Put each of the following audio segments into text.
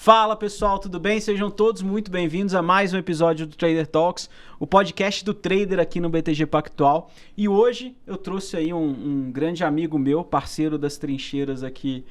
Fala pessoal, tudo bem? Sejam todos muito bem-vindos a mais um episódio do Trader Talks, o podcast do trader aqui no BTG Pactual. E hoje eu trouxe aí um grande amigo meu, parceiro das trincheiras aqui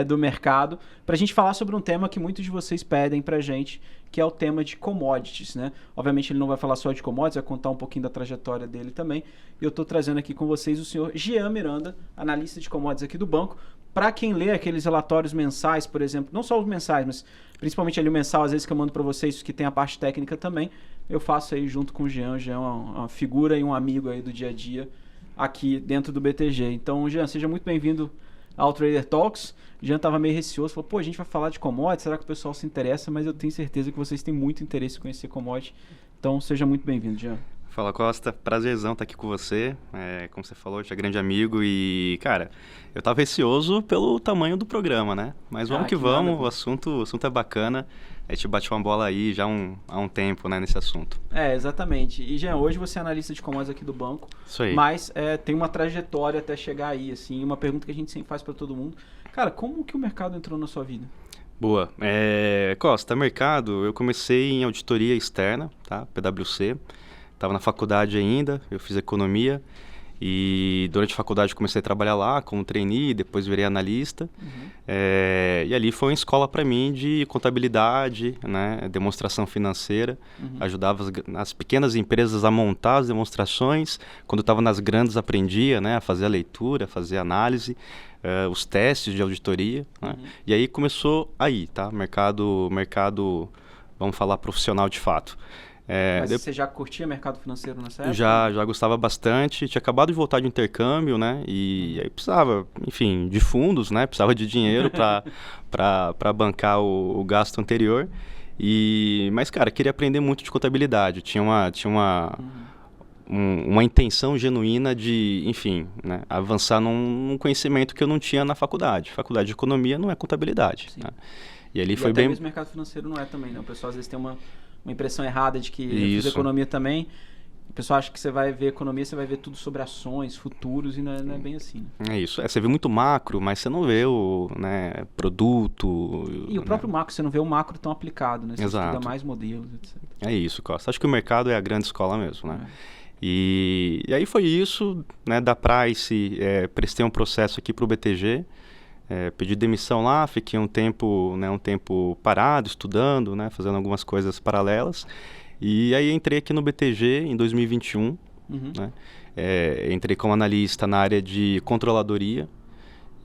do mercado, para a gente falar sobre um tema que muitos de vocês pedem pra gente, que é o tema de commodities, né? Obviamente ele não vai falar só de commodities, vai contar um pouquinho da trajetória dele também. E eu estou trazendo aqui com vocês o senhor Jean Miranda, analista de commodities aqui do banco. Para quem lê aqueles relatórios mensais, por exemplo, não só os mensais, mas principalmente ali o mensal, às vezes que eu mando para vocês, que tem a parte técnica também, eu faço aí junto com o Jean. O Jean é uma figura e um amigo aí do dia a dia aqui dentro do BTG. Então, Jean, seja muito bem-vindo ao Trader Talks. O Jean estava meio receoso, falou, pô, a gente vai falar de commodities, será que o pessoal se interessa? Mas eu tenho certeza que vocês têm muito interesse em conhecer commodities. Então, seja muito bem-vindo, Jean. Fala, Costa, prazerzão estar aqui com você, como você falou, você é grande amigo e, cara, eu tava receoso pelo tamanho do programa, né? Mas vamos que vamos, nada. O assunto é bacana, a gente bate uma bola aí já há um tempo, né, nesse assunto. Exatamente. E, Jean, hoje você é analista de commodities aqui do banco, isso aí. Mas tem uma trajetória até chegar aí, assim, uma pergunta que a gente sempre faz para todo mundo. Cara, como que o mercado entrou na sua vida? Boa. Costa, mercado, eu comecei em auditoria externa, tá? PwC. Estava na faculdade ainda, eu fiz economia e durante a faculdade comecei a trabalhar lá como trainee, depois virei analista. Uhum. E ali foi uma escola para mim de contabilidade, né, demonstração financeira. Uhum. Ajudava as pequenas empresas a montar as demonstrações. Quando eu estava nas grandes aprendia, né, a fazer a leitura, a fazer a análise, os testes de auditoria. Né? Uhum. E aí começou aí, tá? Mercado, vamos falar profissional de fato. Mas você já curtia mercado financeiro nessa época? Já gostava bastante. Tinha acabado de voltar de intercâmbio, né? E aí precisava, enfim, de fundos, né? Precisava de dinheiro para bancar o gasto anterior. Mas, cara, queria aprender muito de contabilidade. Tinha uma intenção genuína de, enfim, né? Avançar num conhecimento que eu não tinha na faculdade. Faculdade de economia não é contabilidade. Né? E ali foi até bem... mesmo mercado financeiro não é também, né? O pessoal às vezes tem uma impressão errada de que eu Isso. fiz economia também. O pessoal acha que você vai ver economia, você vai ver tudo sobre ações, futuros, e não é bem assim. Né? É isso. Você vê muito macro, mas você não vê o produto. E o próprio macro, você não vê o macro tão aplicado, né? Você Exato. estuda mais modelos, etc. É isso, Costa. Acho que o mercado é a grande escola mesmo, né? E aí foi isso, né? Da Price, prestei um processo aqui para o BTG. Pedi demissão lá, fiquei um tempo parado, estudando, né, fazendo algumas coisas paralelas. E aí entrei aqui no BTG em 2021. Uhum. Né, entrei como analista na área de controladoria.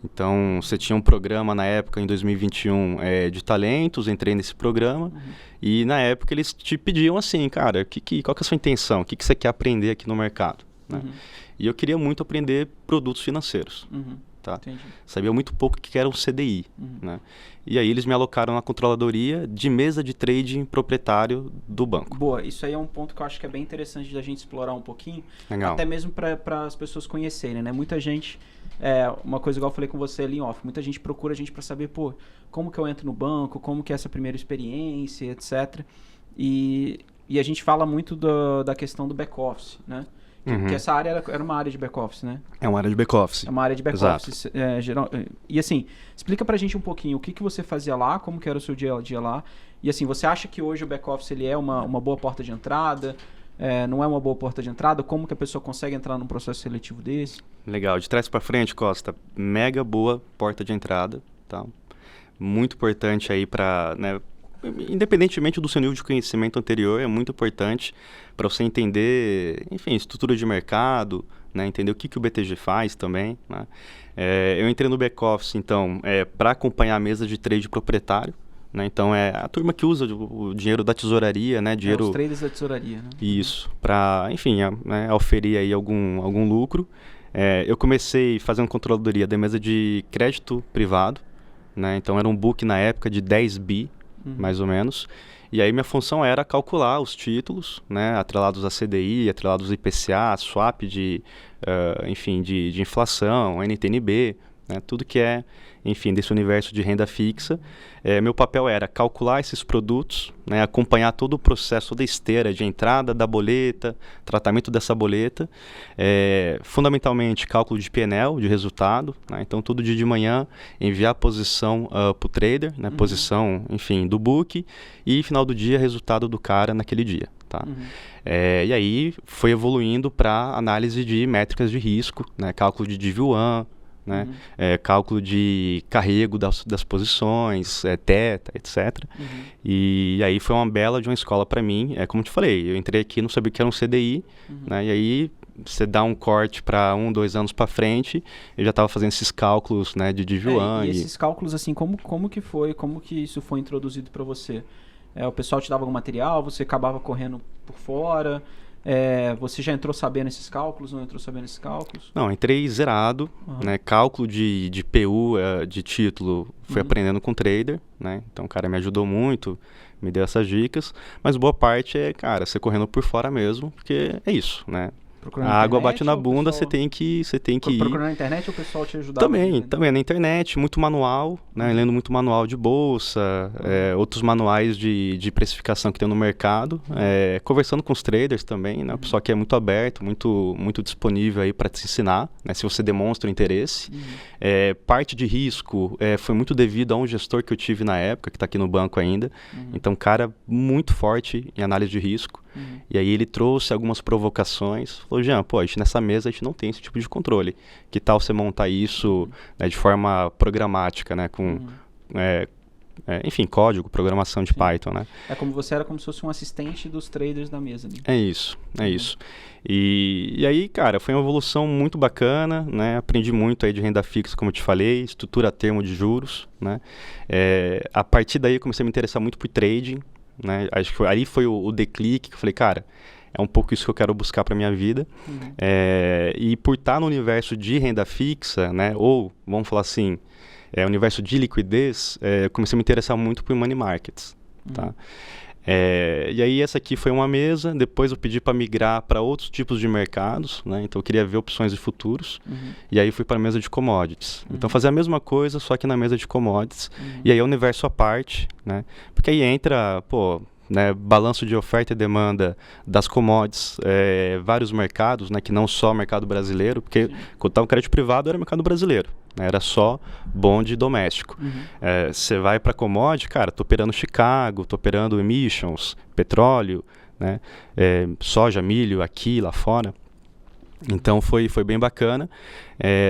Então, você tinha um programa na época, em 2021, de talentos, entrei nesse programa. Uhum. E na época eles te pediam assim, cara, qual que é a sua intenção? O que você quer aprender aqui no mercado? Né? Uhum. E eu queria muito aprender produtos financeiros. Uhum. Tá? Entendi. Sabia muito pouco o que era um CDI. Uhum. Né? E aí eles me alocaram na controladoria de mesa de trading proprietário do banco. Boa, isso aí é um ponto que eu acho que é bem interessante da gente explorar um pouquinho. Legal. Até mesmo para as pessoas conhecerem, né? Muita gente, uma coisa igual eu falei com você ali em off, muita gente procura a gente para saber, pô, como que eu entro no banco, como que é essa primeira experiência, etc. E a gente fala muito da questão do back-office, né? Que essa área era uma área de back-office, né? É uma área de back-office. É uma área de back-office. E assim, explica pra gente um pouquinho o que você fazia lá, como que era o seu dia a dia lá. E assim, você acha que hoje o back-office ele é uma boa porta de entrada? Não é uma boa porta de entrada? Como que a pessoa consegue entrar num processo seletivo desse? Legal. De trás pra frente, Costa, mega boa porta de entrada. Tá? Muito importante aí pra... Né, independentemente do seu nível de conhecimento anterior, é muito importante para você entender, enfim, estrutura de mercado, né, entender o que o BTG faz também. Né. Eu entrei no back-office, então, para acompanhar a mesa de trade proprietário. Né, então, é a turma que usa o dinheiro da tesouraria, né, dinheiro... os traders da tesouraria, né? Isso, para, enfim, oferir aí algum lucro. Eu comecei fazendo controladoria da mesa de crédito privado, né, então era um book na época de 10 bi, mais ou menos. E aí minha função era calcular os títulos, né, atrelados a CDI, atrelados a IPCA, swap de inflação, NTNB, né? Tudo que é, enfim, desse universo de renda fixa. Meu papel era calcular esses produtos, né? Acompanhar todo o processo da esteira de entrada da boleta, tratamento dessa boleta, fundamentalmente cálculo de P&L, de resultado, né? Então todo dia de manhã enviar a posição para o trader, né? Posição, enfim, do book, e final do dia resultado do cara naquele dia. Tá? E aí foi evoluindo para análise de métricas de risco, né? Cálculo de DV1, né? Cálculo de carrego das posições, teta, etc. E aí foi uma bela de uma escola para mim. Como te falei, eu entrei aqui, não sabia o que era um CDI, né? E aí você dá um corte para 1-2 anos para frente, eu já estava fazendo esses cálculos, né, de DV1. E esses cálculos, assim, como que foi, como que isso foi introduzido para você? O pessoal te dava algum material, você acabava correndo por fora, você já entrou sabendo esses cálculos, não entrou sabendo esses cálculos? Não, entrei zerado, né? Cálculo de PU, de título, fui aprendendo com o trader, né? Então o cara me ajudou muito, me deu essas dicas, mas boa parte cara, você correndo por fora mesmo, porque é isso, né? A água bate na bunda, você tem que ir. Procurando na internet ou o pessoal te ajudava? Também na internet, muito manual, né? Lendo muito manual de bolsa, outros manuais de precificação que tem no mercado, conversando com os traders também, né? O pessoal que é muito aberto, muito disponível aí para te ensinar, né? Se você demonstra o interesse. Parte de risco foi muito devido a um gestor que eu tive na época, que está aqui no banco ainda. Então, cara muito forte em análise de risco. E aí ele trouxe algumas provocações, falou, Jean, pô, nessa mesa a gente não tem esse tipo de controle. Que tal você montar isso, né, de forma programática, né, com, enfim, código, programação de Python, né? Você era como se fosse um assistente dos traders da mesa. Né? É isso. E aí, cara, foi uma evolução muito bacana, né? Aprendi muito aí de renda fixa, como eu te falei, estrutura a termo de juros, né? A partir daí eu comecei a me interessar muito por trading, né? Acho que ali foi o declique que eu falei, cara, é um pouco isso que eu quero buscar para minha vida. E por estar no universo de renda fixa, né? Ou, vamos falar assim, universo de liquidez, eu comecei a me interessar muito por money markets, tá? E aí essa aqui foi uma mesa, depois eu pedi para migrar para outros tipos de mercados, né? Então eu queria ver opções de futuros, e aí fui para a mesa de commodities. Então fazer a mesma coisa, só que na mesa de commodities, e aí é um universo à parte, né? Porque aí entra, né, balanço de oferta e demanda das commodities, vários mercados, né, que não só o mercado brasileiro, porque quando estava o crédito privado era mercado brasileiro, né, era só bond doméstico. Você vai para commodity, cara, tô operando Chicago, tô operando emissions, petróleo, né, soja, milho aqui, lá fora. Então foi bem bacana.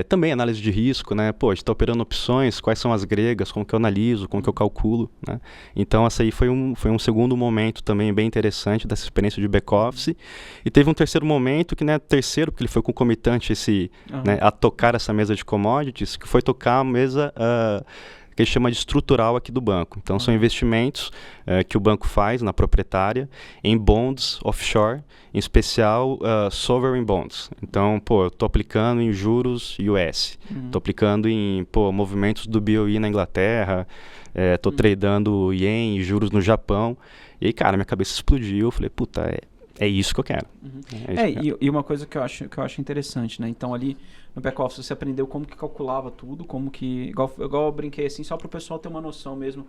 Também análise de risco, né? Pô, a gente está operando opções, quais são as gregas, como que eu analiso, como que eu calculo, né? Então essa aí foi um segundo momento também bem interessante dessa experiência de back-office. E teve um terceiro momento, que não é terceiro, porque ele foi concomitante né, a tocar essa mesa de commodities, que foi tocar a mesa que a gente chama de estrutural aqui do banco. Então, são investimentos que o banco faz na proprietária em bonds offshore, em especial sovereign bonds. Então, eu estou aplicando em juros US, estou aplicando em movimentos do BOE na Inglaterra, estou tradando ien e juros no Japão. E aí, cara, minha cabeça explodiu, eu falei, puta, é isso que eu quero. E uma coisa que eu acho interessante, né? Então, ali no back-office você aprendeu como que calculava tudo, como que... Igual eu brinquei assim, só para o pessoal ter uma noção mesmo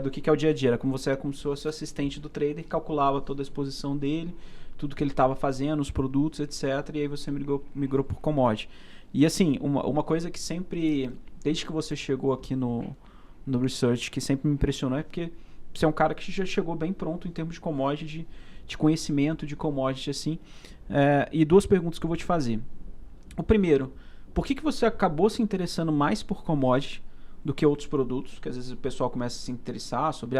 do que é o dia a dia. Era como se fosse assistente do trader, que calculava toda a exposição dele, tudo que ele estava fazendo, os produtos, etc. E aí você migrou por commodity. E assim, uma coisa que sempre, desde que você chegou aqui no Research, que sempre me impressionou, é porque você é um cara que já chegou bem pronto em termos de commodity, de conhecimento de commodity, assim. E duas perguntas que eu vou te fazer. O primeiro, por que você acabou se interessando mais por commodity do que outros produtos? Que às vezes o pessoal começa a se interessar sobre,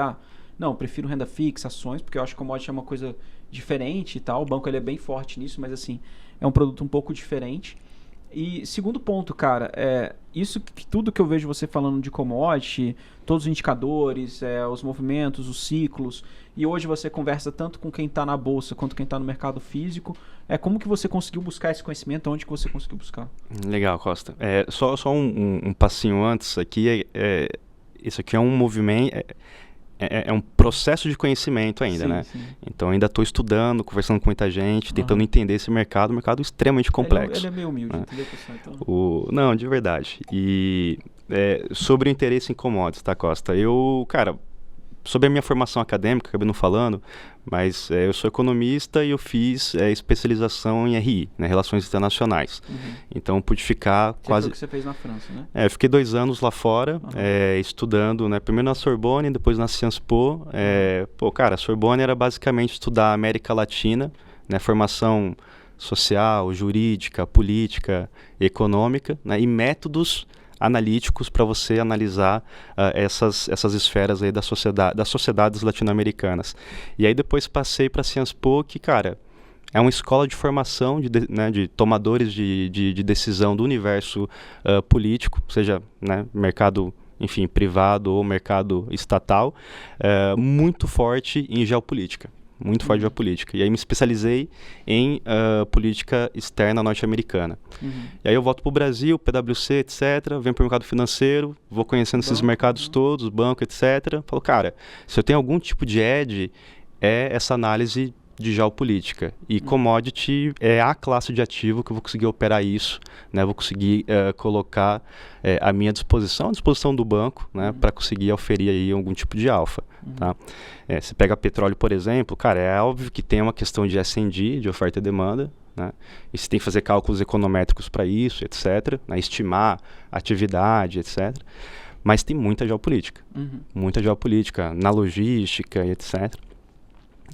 não, eu prefiro renda fixa, ações, porque eu acho que commodity é uma coisa diferente e tal. O banco ele é bem forte nisso, mas assim, é um produto um pouco diferente. E segundo ponto, cara, tudo que eu vejo você falando de commodity, todos os indicadores, os movimentos, os ciclos, e hoje você conversa tanto com quem está na bolsa quanto quem está no mercado físico, como que você conseguiu buscar esse conhecimento, onde que você conseguiu buscar? Legal, Costa. Só um passinho antes aqui, isso aqui é um movimento... é um processo de conhecimento ainda, Sim, né? sim. Então ainda estou estudando, conversando com muita gente, tentando entender esse mercado, um mercado extremamente complexo. Ele é meio humilde, né? entendeu, pessoal? Então... Não, de verdade. E sobre o interesse em commodities, tá, Costa? Cara, sobre a minha formação acadêmica, acabei não falando, mas eu sou economista e eu fiz especialização em RI, né, Relações Internacionais. Então, pude ficar quase... Foi o que você fez na França, né? Eu fiquei 2 anos lá fora, estudando, né, primeiro na Sorbonne, depois na Sciences Po. Cara, a Sorbonne era basicamente estudar a América Latina, né, formação social, jurídica, política, econômica, né, e métodos analíticos para você analisar essas esferas aí das sociedades latino-americanas. E aí depois passei para a Sciences Po, que, cara, é uma escola de formação de tomadores de decisão do universo político, seja, né, mercado, enfim, privado ou mercado estatal, muito forte em geopolítica. Muito forte de geopolítica. E aí me especializei em política externa norte-americana. E aí eu volto para o Brasil, PwC, etc. Venho para o mercado financeiro, vou conhecendo esses mercados todos, banco, etc. Falo, cara, se eu tenho algum tipo de edge, é essa análise de geopolítica. E commodity é a classe de ativo que eu vou conseguir operar isso, né? Vou conseguir colocar à minha disposição, à disposição do banco, né? Para conseguir oferir aí algum tipo de alfa. Tá? Você pega petróleo, por exemplo, cara, é óbvio que tem uma questão de S&D, de oferta e demanda, né? E você tem que fazer cálculos econométricos para isso, etc., né? Estimar atividade, etc., mas tem muita geopolítica na logística, etc.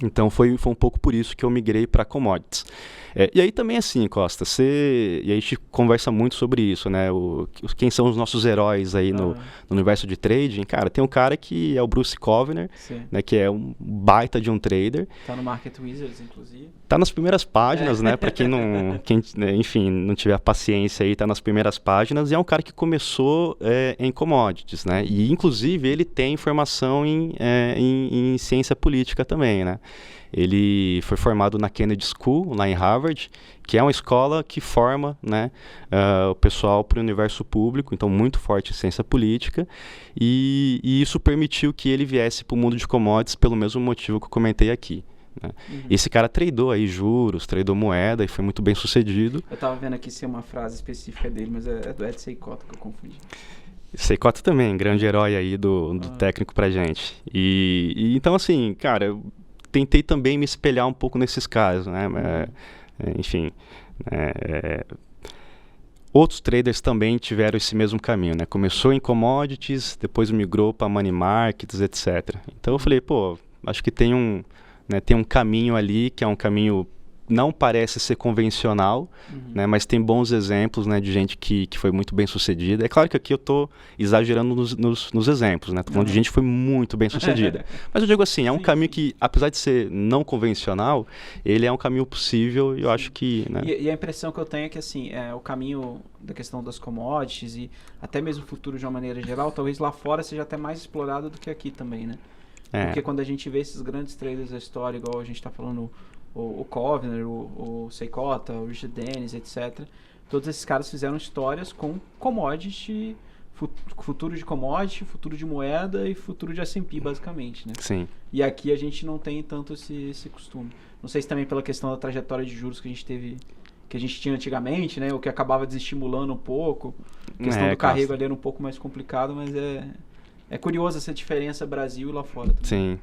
Então foi um pouco por isso que eu migrei para commodities. E aí também assim, Costa, e a gente conversa muito sobre isso, né? Quem são os nossos heróis aí no universo de trading? Cara, tem um cara que é o Bruce Kovner, né? Que é um baita de um trader. Tá no Market Wizards, inclusive. Tá nas primeiras páginas, né? Para quem não, enfim, não tiver paciência aí, tá nas primeiras páginas. E é um cara que começou em commodities, né? E inclusive ele tem formação em ciência política também, né? Ele foi formado na Kennedy School, lá em Harvard, que é uma escola que forma, né, o pessoal para o universo público, então muito forte em ciência política, e isso permitiu que ele viesse para o mundo de commodities pelo mesmo motivo que eu comentei aqui. Né? Esse cara tradou aí juros, tradou moeda e foi muito bem sucedido. Eu estava vendo aqui se é uma frase específica dele, mas é do Ed Seykota que eu confundi. Seykota também, grande herói aí do técnico pra gente. E então assim, cara, eu tentei também me espelhar um pouco nesses casos, né? Enfim, outros traders também tiveram esse mesmo caminho, né? Começou em commodities, depois migrou para money markets, etc. Então eu falei, acho que tem um caminho ali que é um caminho não parece ser convencional, né, mas tem bons exemplos, né, de gente que foi muito bem sucedida. É claro que aqui eu estou exagerando nos exemplos, né? Estou falando de gente que foi muito bem sucedida. Mas eu digo assim, é um caminho que, apesar de ser não convencional, ele é um caminho possível e eu acho que... Né? E a impressão que eu tenho é que assim, o caminho da questão das commodities e até mesmo o futuro de uma maneira geral, talvez lá fora seja até mais explorado do que aqui também, né? Porque quando a gente vê esses grandes traders da história, igual a gente está falando... O Kovner, o Seykota, o Richard Dennis, etc. Todos esses caras fizeram histórias com commodity, futuro de commodity, futuro de moeda e futuro de S&P, basicamente, né? Sim. E aqui a gente não tem tanto esse costume. Não sei se também pela questão da trajetória de juros que a gente tinha antigamente, né? O que acabava desestimulando um pouco. A questão do carrego ali era um pouco mais complicado, mas é curioso essa diferença Brasil e lá fora também. Sim.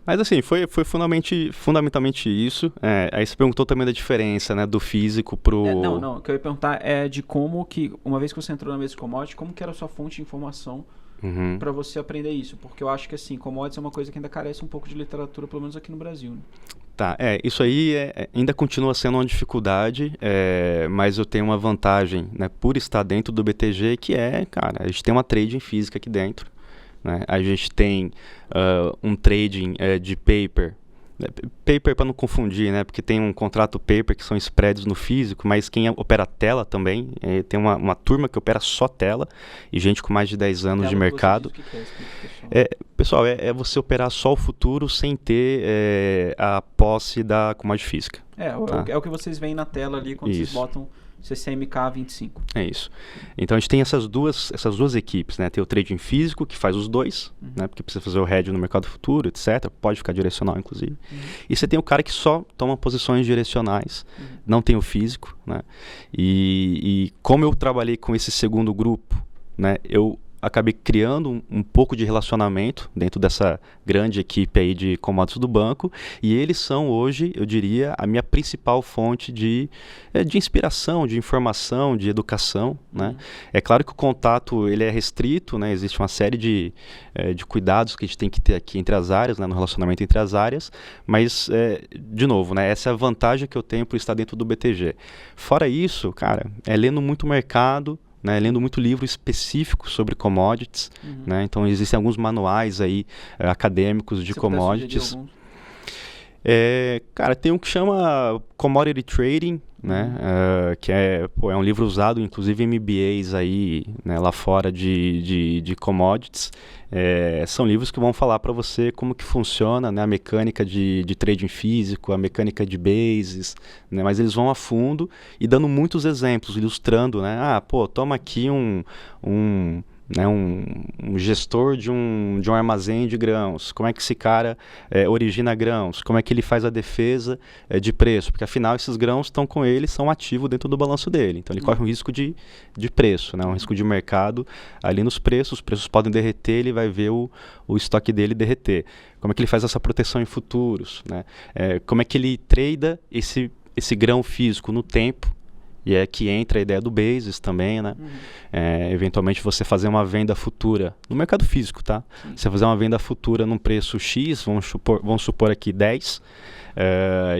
Mas assim, foi fundamentalmente isso. Aí você perguntou também da diferença, né, do físico pro... Não, o que eu ia perguntar é de como que, uma vez que você entrou na mesa de commodities, como que era a sua fonte de informação para você aprender isso? Porque eu acho que assim, commodities é uma coisa que ainda carece um pouco de literatura, pelo menos aqui no Brasil, né? Tá, isso aí ainda continua sendo uma dificuldade, mas eu tenho uma vantagem, né, por estar dentro do BTG, que cara, a gente tem uma trading física aqui dentro. Né? A gente tem um trading de paper para não confundir, né? Porque tem um contrato paper que são spreads no físico, mas quem opera tela também, tem uma turma que opera só tela e gente com mais de 10 anos de mercado. Pessoal, é você operar só o futuro sem ter a posse da commodity física. É o que vocês veem na tela ali quando vocês botam CCMK 25. É isso. Então a gente tem essas duas equipes, né? Tem o trading físico, que faz os dois, né? Porque precisa fazer o hedge no mercado futuro, etc. Pode ficar direcional, inclusive. E você tem o cara que só toma posições direcionais, não tem o físico, né? E como eu trabalhei com esse segundo grupo, né? Eu acabei criando um pouco de relacionamento dentro dessa grande equipe aí de commodities do banco, e eles são hoje, eu diria, a minha principal fonte de inspiração, de informação, de educação, né? É claro que o contato ele é restrito, né? Existe uma série de cuidados que a gente tem que ter aqui entre as áreas, né? No relacionamento entre as áreas, mas, de novo, né? Essa é a vantagem que eu tenho por estar dentro do BTG. Fora isso, cara, lendo muito mercado, né, lendo muito livro específico sobre commodities, né, então existem alguns manuais aí acadêmicos de commodities. Cara, tem um que chama Commodity Trading, né, que é um livro usado, inclusive em MBAs aí, né, lá fora de commodities. São livros que vão falar para você como que funciona, né, a mecânica de trading físico, a mecânica de bases, né, mas eles vão a fundo e dando muitos exemplos, ilustrando, né, toma aqui um gestor de um armazém de grãos, como é que esse cara origina grãos, como é que ele faz a defesa de preço, porque afinal esses grãos estão com ele, são ativos dentro do balanço dele, então ele corre um risco de preço, né? Um risco de mercado ali nos preços, os preços podem derreter, ele vai ver o estoque dele derreter, como é que ele faz essa proteção em futuros, né? Como é que ele trada esse grão físico no tempo. E é que entra a ideia do basis também, né? Eventualmente você fazer uma venda futura no mercado físico, tá? Sim. Você fazer uma venda futura num preço X, vamos supor aqui 10,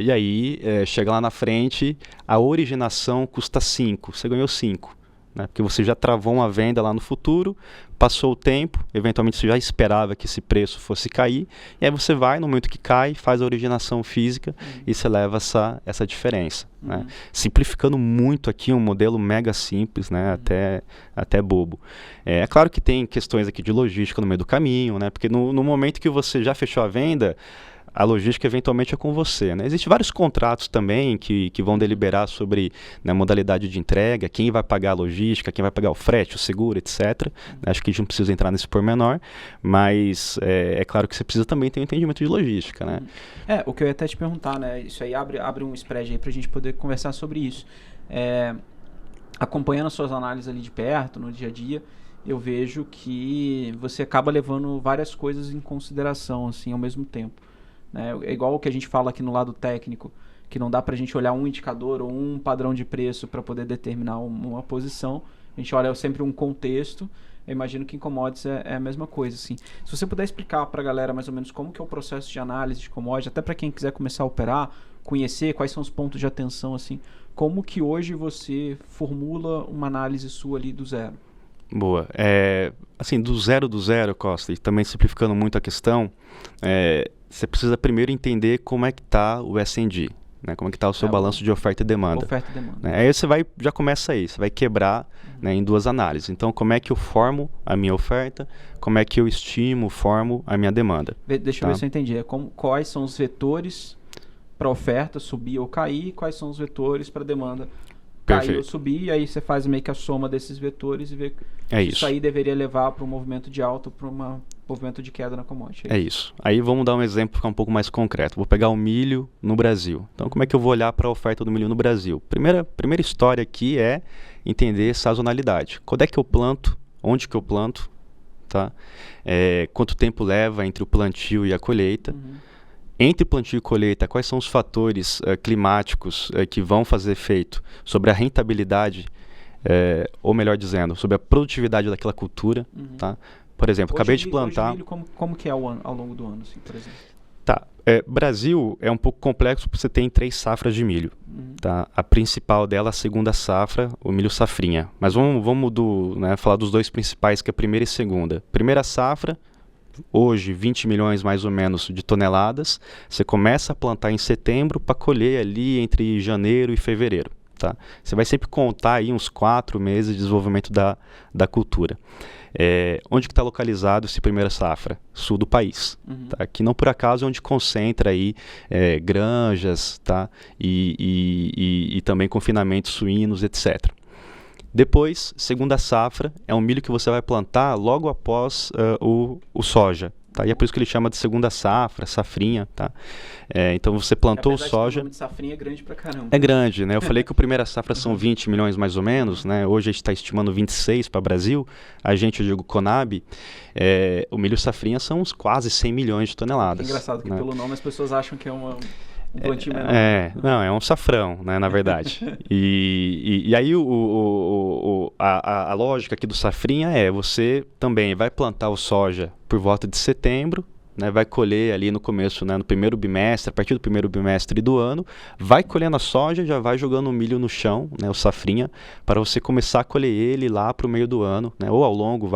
e aí chega lá na frente, a originação custa 5, você ganhou 5. Né? Porque você já travou uma venda lá no futuro, passou o tempo, eventualmente você já esperava que esse preço fosse cair, e aí você vai, no momento que cai, faz a originação física e você leva essa diferença. Né? Simplificando muito aqui, um modelo mega simples, né? Até bobo. É claro que tem questões aqui de logística no meio do caminho, né? Porque no momento que você já fechou a venda, a logística eventualmente é com você, né? Existem vários contratos também que vão deliberar sobre, né, modalidade de entrega, quem vai pagar a logística, quem vai pagar o frete, o seguro, etc. Acho que a gente não precisa entrar nesse pormenor, mas é claro que você precisa também ter um entendimento de logística, né? O que eu ia até te perguntar, né? Isso aí abre um spread aí pra gente poder conversar sobre isso. Acompanhando as suas análises ali de perto, no dia a dia, eu vejo que você acaba levando várias coisas em consideração, assim, ao mesmo tempo. É igual o que a gente fala aqui no lado técnico, que não dá pra gente olhar um indicador ou um padrão de preço para poder determinar uma posição. A gente olha sempre um contexto. Eu imagino que em commodities é a mesma coisa, assim. Se você puder explicar pra galera mais ou menos como que é o processo de análise de commodities, até para quem quiser começar a operar, conhecer quais são os pontos de atenção, assim, como que hoje você formula uma análise sua ali do zero? Boa. Assim, do zero, Costa, e também simplificando muito a questão, você precisa primeiro entender como é que está o S&D, né? Como é que está o seu balanço de oferta e demanda. Oferta e demanda. Né? Aí você já começa aí, você vai quebrar, né, em duas análises. Então, como é que eu formo a minha oferta, como é que eu formo a minha demanda. Deixa eu ver se eu entendi. Quais são os vetores para oferta subir ou cair, quais são os vetores para demanda cair ou subir, e aí você faz meio que a soma desses vetores e vê se isso aí deveria levar para um movimento de alta ou para um movimento de queda na commodity. É isso. Aí vamos dar um exemplo para ficar um pouco mais concreto. Vou pegar o milho no Brasil. Então, como é que eu vou olhar para a oferta do milho no Brasil? Primeira história aqui é entender sazonalidade. Quando é que eu planto? Onde que eu planto? Tá? Quanto tempo leva entre o plantio e a colheita? Entre plantio e colheita, quais são os fatores climáticos que vão fazer efeito sobre a rentabilidade, ou melhor dizendo, sobre a produtividade daquela cultura, tá? Por exemplo, acabei de plantar... Hoje, como que é ao longo do ano, assim, por exemplo? Tá. Brasil é um pouco complexo porque você tem 3 safras de milho. Tá? A principal dela, a segunda safra, o milho safrinha. Mas vamos falar dos 2 principais, que é a primeira e a segunda. Primeira safra, hoje 20 milhões mais ou menos de toneladas. Você começa a plantar em setembro para colher ali entre janeiro e fevereiro. tá? Você vai sempre contar aí uns 4 meses de desenvolvimento da cultura. Onde que está localizado esse primeira safra? Sul do país, tá? Que não por acaso é onde concentra aí granjas, tá? E também confinamentos suínos, etc. Depois, segunda safra, é um milho que você vai plantar logo após o soja. Tá? E é por isso que ele chama de segunda safra, safrinha, tá? Então você plantou o soja. O nome de safrinha é grande pra caramba. É grande, né? Eu falei que a primeira safra são 20 milhões mais ou menos, né? Hoje a gente está estimando 26 para o Brasil. A gente, eu digo Conab, o milho safrinha são uns quase 100 milhões de toneladas. É engraçado que pelo nome as pessoas acham que é um plantio menor. Não, é um safrão, né, na verdade. E aí a lógica aqui do safrinha você também vai plantar o soja por volta de setembro, né, vai colher ali no começo, né, no primeiro bimestre, a partir do primeiro bimestre do ano, vai colhendo a soja, já vai jogando o milho no chão, né, o safrinha, para você começar a colher ele lá para o meio do ano, né, ou ao longo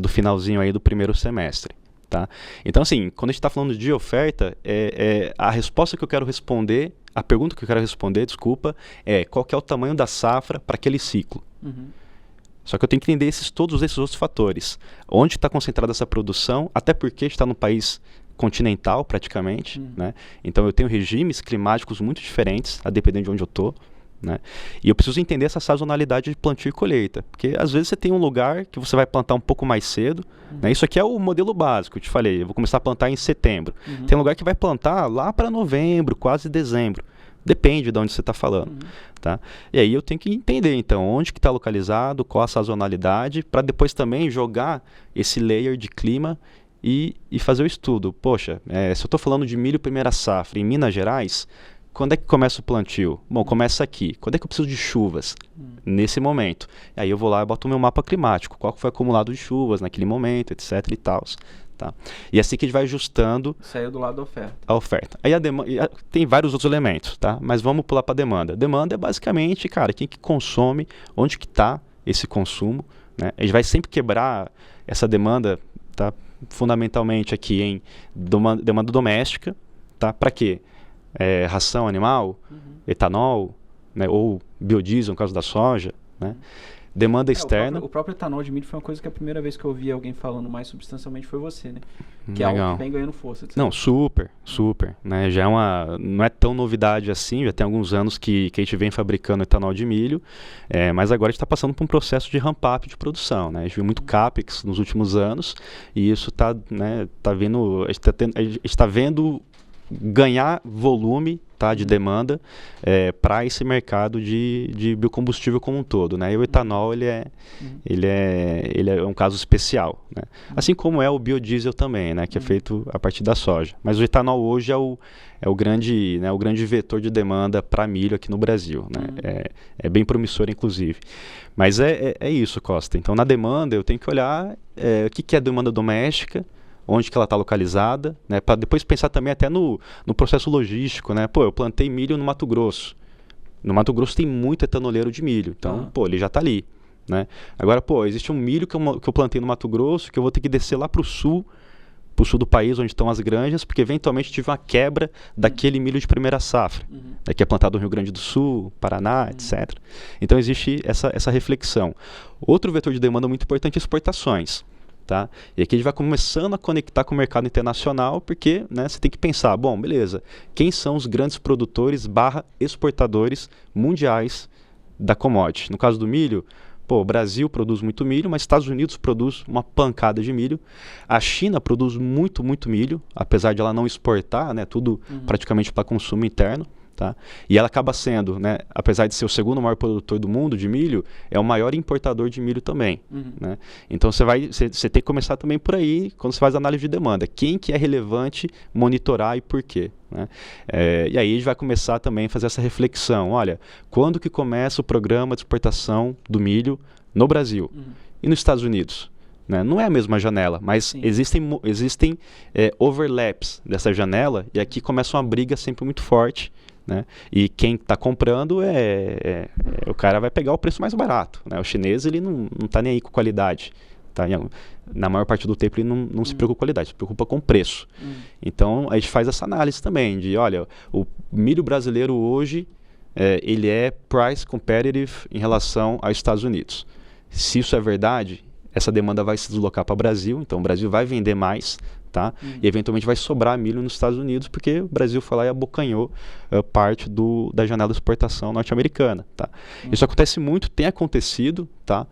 do finalzinho aí do primeiro semestre. Tá? Então, assim, quando a gente está falando de oferta, a resposta que eu quero responder, a pergunta que eu quero responder, desculpa, qual que é o tamanho da safra para aquele ciclo. Só que eu tenho que entender todos esses outros fatores. Onde está concentrada essa produção, até porque a gente está num país continental, praticamente, né? Então eu tenho regimes climáticos muito diferentes, a depender de onde eu estou. Né? E eu preciso entender essa sazonalidade de plantio e colheita, porque às vezes você tem um lugar que você vai plantar um pouco mais cedo, né? Isso aqui é o modelo básico, eu te falei, eu vou começar a plantar em setembro. Tem lugar que vai plantar lá para novembro, quase dezembro, depende de onde você está falando. Tá? E aí eu tenho que entender então onde que está localizado, qual a sazonalidade, para depois também jogar esse layer de clima e fazer o estudo. Poxa, se eu estou falando de milho primeira safra em Minas Gerais, quando é que começa o plantio? Bom, começa aqui. Quando é que eu preciso de chuvas? Nesse momento. Aí eu vou lá e boto o meu mapa climático. Qual foi o acumulado de chuvas naquele momento, etc e tal. Tá? E assim que a gente vai ajustando... Saiu do lado da oferta. A oferta. Aí tem vários outros elementos, tá? Mas vamos pular para a demanda. Demanda é basicamente, cara, quem que consome, onde que está esse consumo. Né? A gente vai sempre quebrar essa demanda, tá? Fundamentalmente aqui em demanda doméstica. Tá? Para quê? Ração animal, etanol, né, ou biodiesel no caso da soja, né? Demanda externa. O próprio etanol de milho foi uma coisa que a primeira vez que eu ouvi alguém falando mais substancialmente foi você, né? Que Legal. é algo que vem ganhando força. Não, super, né? Já não é tão novidade assim, já tem alguns anos que a gente vem fabricando etanol de milho, mas agora a gente está passando por um processo de ramp-up de produção, né? A gente viu muito CAPEX nos últimos anos e isso está, né, a gente está vendo ganhar volume, tá, de demanda para esse mercado de biocombustível como um todo, né? E o etanol ele é um caso especial, né? Assim como é o biodiesel também, né, que é feito a partir da soja. Mas o etanol hoje é o grande vetor de demanda para milho aqui no Brasil, né? É bem promissor, inclusive. Mas é isso, Costa. Então, na demanda eu tenho que olhar o que é demanda doméstica, onde que ela está localizada, né? Para depois pensar também até no processo logístico, né? Pô, eu plantei milho no Mato Grosso. No Mato Grosso tem muito etanoleiro de milho, então, ele já está ali, né? Agora, existe um milho que eu plantei no Mato Grosso que eu vou ter que descer lá para o sul do país, onde estão as granjas, porque eventualmente tive uma quebra daquele milho de primeira safra, que é plantado no Rio Grande do Sul, Paraná, etc. Então, existe essa reflexão. Outro vetor de demanda muito importante é exportações. Tá? E aqui a gente vai começando a conectar com o mercado internacional, porque, né, você tem que pensar, bom, beleza, quem são os grandes produtores / exportadores mundiais da commodity? No caso do milho, o Brasil produz muito milho, mas Estados Unidos produz uma pancada de milho. A China produz muito, muito milho, apesar de ela não exportar, né, tudo praticamente para consumo interno. Tá? E ela acaba sendo, né, apesar de ser o segundo maior produtor do mundo de milho, é o maior importador de milho também. Né? Então você tem que começar também por aí, quando você faz a análise de demanda. Quem que é relevante monitorar e por quê? Né? E aí a gente vai começar também a fazer essa reflexão. Olha, quando que começa o programa de exportação do milho no Brasil e nos Estados Unidos? Né? Não é a mesma janela, mas existem overlaps dessa janela e aqui começa uma briga sempre muito forte. Né? E quem está comprando o cara vai pegar o preço mais barato, né? O chinês ele não está nem aí com qualidade, tá? Na maior parte do tempo ele não se preocupa com qualidade, se preocupa com preço. Então a gente faz essa análise também de, olha, o milho brasileiro hoje, ele é price competitive em relação aos Estados Unidos. Se isso é verdade, essa demanda vai se deslocar para o Brasil, então o Brasil vai vender mais, tá? E eventualmente vai sobrar milho nos Estados Unidos, porque o Brasil foi lá e abocanhou parte da janela de exportação norte-americana, tá? Isso acontece muito, tem acontecido, tá?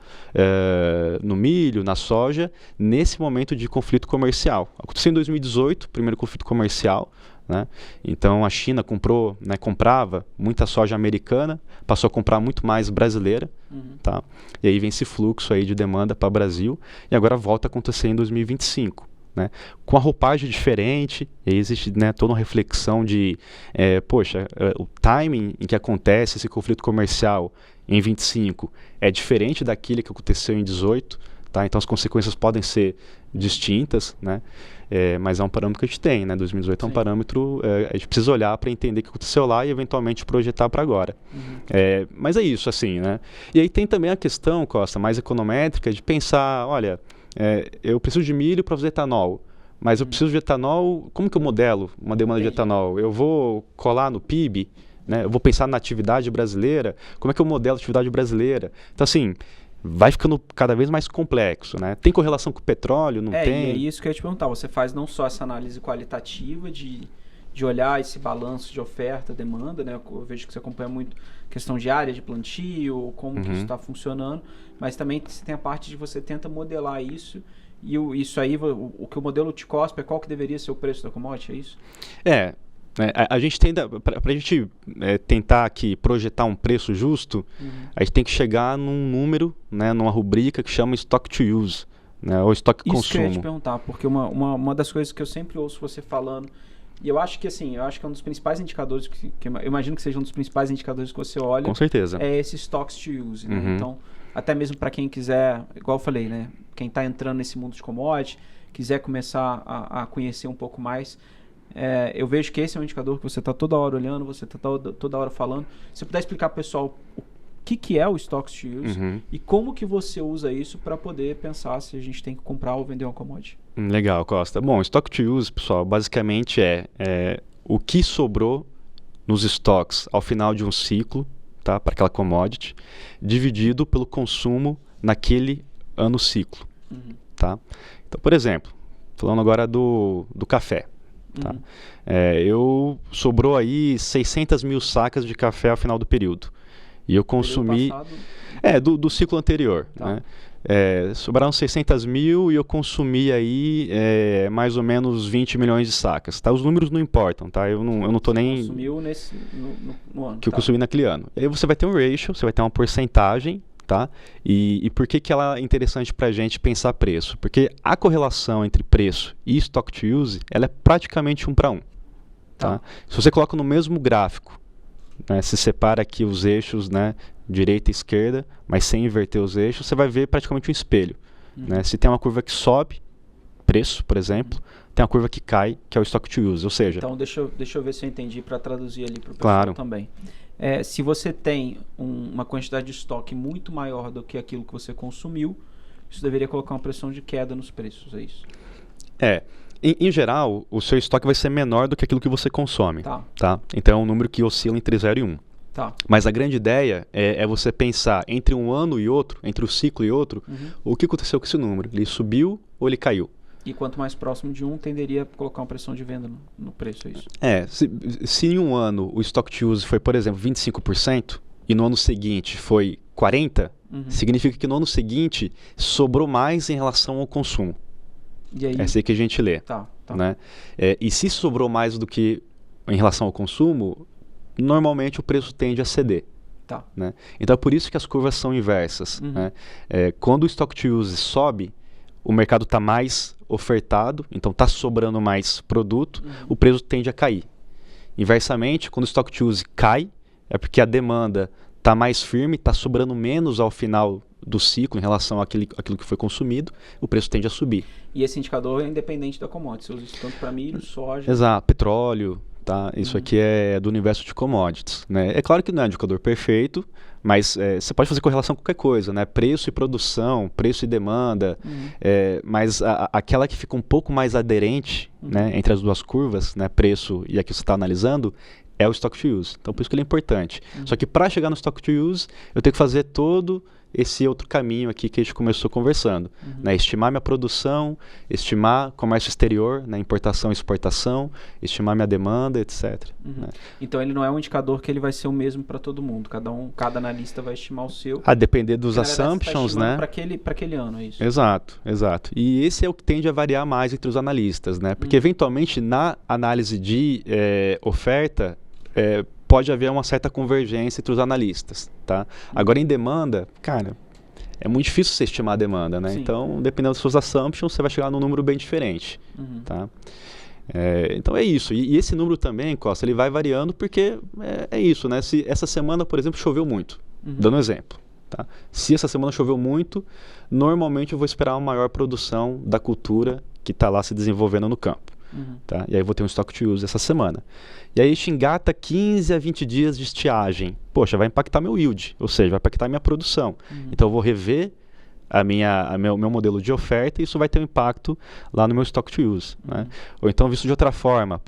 No milho, na soja, nesse momento de conflito comercial. Aconteceu em 2018, o primeiro conflito comercial, né? Então a China comprava muita soja americana, passou a comprar muito mais brasileira, tá? E aí vem esse fluxo aí de demanda para o Brasil, e agora volta a acontecer em 2025. Né? Com a roupagem diferente, e aí existe, né, toda uma reflexão de, o timing em que acontece esse conflito comercial em 25 é diferente daquele que aconteceu em 18, tá? Então as consequências podem ser distintas, né? Mas é um parâmetro que a gente tem, né? 2018 é um parâmetro, a gente precisa olhar para entender o que aconteceu lá e eventualmente projetar para agora. Mas é isso, assim, né? E aí tem também a questão, Costa, mais econométrica, de pensar, olha, eu preciso de milho para fazer etanol, mas eu preciso de etanol, como que eu modelo uma demanda de etanol? Eu vou colar no PIB, né? Eu vou pensar na atividade brasileira, como é que eu modelo a atividade brasileira? Então, assim, vai ficando cada vez mais complexo, né? Tem correlação com o petróleo, não tem? E é isso que eu ia te perguntar, você faz não só essa análise qualitativa de olhar esse balanço de oferta, demanda, né? Eu vejo que você acompanha muito questão de área de plantio, como que isso está funcionando, mas também você tem a parte de você tenta modelar isso, e isso aí, o que o modelo te cospe é qual que deveria ser o preço da commodity, é isso? A gente tenta, para a gente tentar aqui projetar um preço justo, a gente tem que chegar num número, né, numa rubrica que chama Stock to Use, né, ou Stock Consumo. Isso que eu ia te perguntar, porque uma das coisas que eu sempre ouço você falando, e eu acho que é um dos principais indicadores, que eu imagino que seja um dos principais indicadores que você olha. Com certeza. É esse Stocks to Use, né? Então, até mesmo para quem quiser, igual eu falei, né? Quem está entrando nesse mundo de commodity, quiser começar a conhecer um pouco mais, eu vejo que esse é um indicador que você está toda hora olhando, você está toda hora falando. Se você puder explicar para o pessoal o que é o Stocks to Use e como que você usa isso para poder pensar se a gente tem que comprar ou vender uma commodity. Legal, Costa. Bom, Stock to Use, pessoal, basicamente é o que sobrou nos estoques ao final de um ciclo, tá, para aquela commodity, dividido pelo consumo naquele ano ciclo. Tá? Então, por exemplo, falando agora do café. Tá? Sobrou aí 600 mil sacas de café ao final do período. E eu consumi... do ciclo anterior. Tá. Né? Sobraram 600 mil e eu consumi aí mais ou menos 20 milhões de sacas. Tá? Os números não importam, tá? Eu não tô nem... Consumiu no ano. Que eu consumi naquele ano. E aí você vai ter um ratio, você vai ter uma porcentagem, tá? E por que ela é interessante para a gente pensar preço? Porque a correlação entre preço e Stock to Use, ela é praticamente 1 para 1. Tá? Se você coloca no mesmo gráfico, né, se separa aqui os eixos, né, direita e esquerda, mas sem inverter os eixos, você vai ver praticamente um espelho. Né? Se tem uma curva que sobe, preço, por exemplo, tem uma curva que cai, que é o Stock to Use, ou seja... Então, deixa eu ver se eu entendi para traduzir ali para o pessoal também. Se você tem uma quantidade de estoque muito maior do que aquilo que você consumiu, isso deveria colocar uma pressão de queda nos preços, é isso? Em geral, o seu estoque vai ser menor do que aquilo que você consome. Tá? Então é um número que oscila entre 0 e 1. Tá. Mas a grande ideia é você pensar entre um ano e outro, entre o ciclo e outro, o que aconteceu com esse número? Ele subiu ou ele caiu? E quanto mais próximo de 1, tenderia a colocar uma pressão de venda no preço, é isso? Se em um ano o Stock to Use foi, por exemplo, 25%, e no ano seguinte foi 40%, significa que no ano seguinte sobrou mais em relação ao consumo. E aí? É assim que a gente lê. Tá. Né? E se sobrou mais do que em relação ao consumo, normalmente o preço tende a ceder. Tá. Né? Então é por isso que as curvas são inversas. Né? Quando o Stock to Use sobe, o mercado está mais ofertado, então está sobrando mais produto, o preço tende a cair. Inversamente, quando o Stock to Use cai, é porque a demanda está mais firme, está sobrando menos ao final do ciclo em relação àquilo que foi consumido, o preço tende a subir. E esse indicador é independente da commodity, você usa isso tanto para milho, soja... Exato, petróleo, tá? Isso aqui é do universo de commodities. Né? É claro que não é um indicador perfeito, mas você pode fazer correlação com qualquer coisa, né? Preço e produção, preço e demanda, mas aquela que fica um pouco mais aderente, né, entre as duas curvas, né, preço e a que você está analisando, é o stock to use. Então, por isso que ele é importante. Só que para chegar no stock to use, eu tenho que fazer todo esse outro caminho aqui que a gente começou conversando. Né? Estimar minha produção, estimar comércio exterior, né? Importação e exportação, estimar minha demanda, etc. Né? Então ele não é um indicador que ele vai ser o mesmo para todo mundo. Cada analista vai estimar o seu. A depender dos Porque, na verdade, assumptions, você tá né? Para aquele ano, é isso? Exato, exato. E esse é o que tende a variar mais entre os analistas, né? Porque eventualmente na análise de oferta pode haver uma certa convergência entre os analistas, tá? Agora, em demanda, cara, é muito difícil você estimar a demanda, né? Sim. Então, dependendo dos seus assumptions, você vai chegar num número bem diferente, tá? Então, é isso. E esse número também, Costa, ele vai variando porque é isso, né? Se essa semana, por exemplo, choveu muito, dando um exemplo, tá? Se essa semana choveu muito, normalmente eu vou esperar uma maior produção da cultura que está lá se desenvolvendo no campo. Tá? E aí eu vou ter um stock to use essa semana. E aí a gente engata 15 a 20 dias de estiagem. Poxa, vai impactar meu yield, ou seja, vai impactar minha produção. Então eu vou rever meu modelo de oferta e isso vai ter um impacto lá no meu stock to use. Né? Ou então, visto de outra forma,